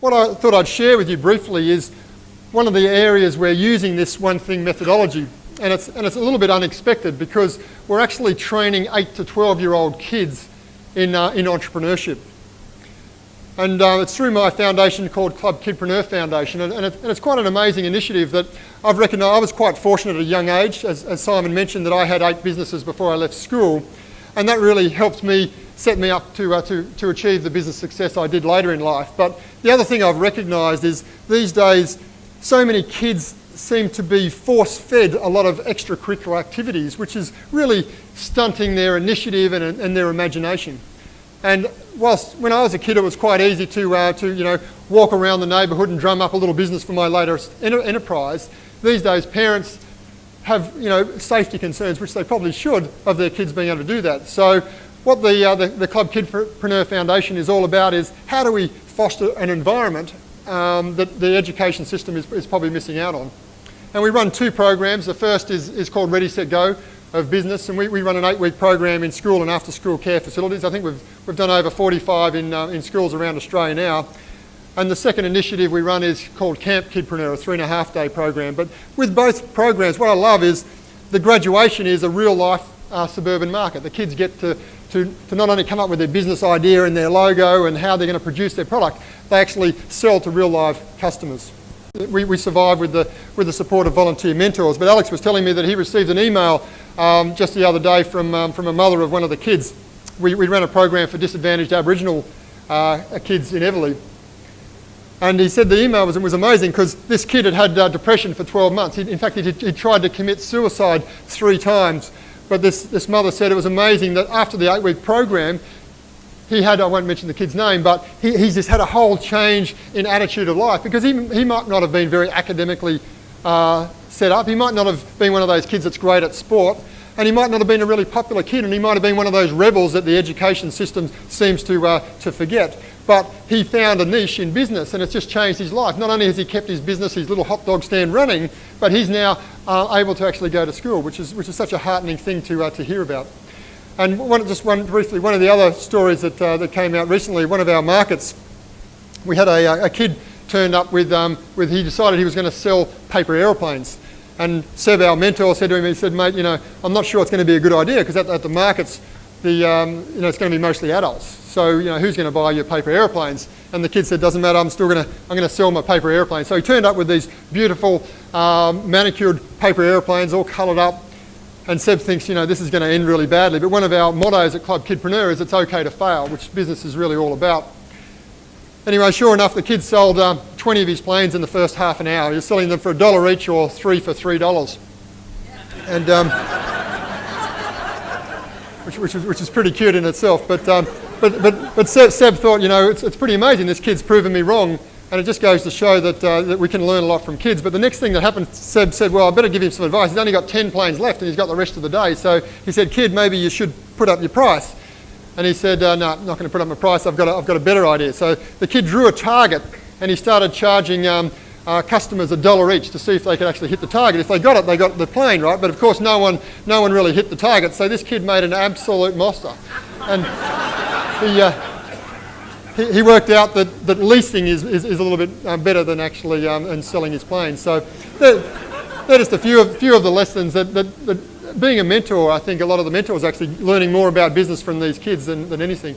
what I thought I'd share with you briefly is one of the areas we're using this one thing methodology, and it's a little bit unexpected because we're actually training 8 to 12-year-old kids in entrepreneurship. And it's through my foundation called Club Kidpreneur Foundation, and it's quite an amazing initiative that I've recognised. I was quite fortunate at a young age, as Simon mentioned, that I had 8 businesses before I left school, and that really helped me, set me up to achieve the business success I did later in life. But the other thing I've recognised is these days, so many kids seem to be force-fed a lot of extracurricular activities, which is really stunting their initiative and their imagination. And whilst when I was a kid, it was quite easy to walk around the neighbourhood and drum up a little business for my later enterprise. These days, parents have safety concerns, which they probably should, of their kids being able to do that. So, what the Club Kidpreneur Foundation is all about is how do we foster an environment that the education system is probably missing out on. And we run 2 programs. The first is called Ready, Set, Go of business, and we run an 8-week program in school and after-school care facilities. I think we've done over 45 in schools around Australia now. And the second initiative we run is called Camp Kidpreneur, a 3.5-day program. But with both programs, what I love is the graduation is a real-life suburban market. The kids get to not only come up with their business idea and their logo and how they're going to produce their product, they actually sell to real-life customers. We survive with the support of volunteer mentors. But Alex was telling me that he received an email just the other day from a mother of one of the kids. We ran a program for disadvantaged Aboriginal kids in Everleigh. And he said the email was amazing because this kid had depression for 12 months. In fact, he tried to commit suicide 3 times. But this mother said it was amazing that after the 8-week program, he had, I won't mention the kid's name, but he's just had a whole change in attitude of life because he might not have been very academically set up. He might not have been one of those kids that's great at sport, and he might not have been a really popular kid, and he might have been one of those rebels that the education system seems to forget. But he found a niche in business, and it's just changed his life. Not only has he kept his business, his little hot dog stand running, but he's now able to actually go to school, which is such a heartening thing to hear about. And briefly, one of the other stories that came out recently, one of our markets, we had a kid turned up with he decided he was going to sell paper aeroplanes. And Seb, our mentor, said to him, he said, mate, I'm not sure it's going to be a good idea because at the markets, it's going to be mostly adults. So, who's going to buy your paper aeroplanes? And the kid said, doesn't matter, I'm going to sell my paper aeroplanes. So he turned up with these beautiful manicured paper aeroplanes all coloured up. And Seb thinks, this is going to end really badly. But one of our mottos at Club Kidpreneur is it's okay to fail, which business is really all about. Anyway, sure enough, the kid sold 20 of his planes in the first half an hour. He was selling them for $1 each or 3 for $3. And which is pretty cute in itself. But Seb thought, it's pretty amazing. This kid's proven me wrong. And it just goes to show that we can learn a lot from kids. But the next thing that happened, Seb said, well, I better give him some advice. He's only got 10 planes left and he's got the rest of the day. So he said, kid, maybe you should put up your price. And he said, no, I'm not going to put up my price. I've got a better idea. So the kid drew a target and he started charging customers $1 each to see if they could actually hit the target. If they got it, they got the plane, right? But of course, no one really hit the target. So this kid made an absolute monster. And he worked out that leasing is a little bit better than actually selling his plane. So they're just a few of the lessons that being a mentor, I think a lot of the mentors are actually learning more about business from these kids than anything.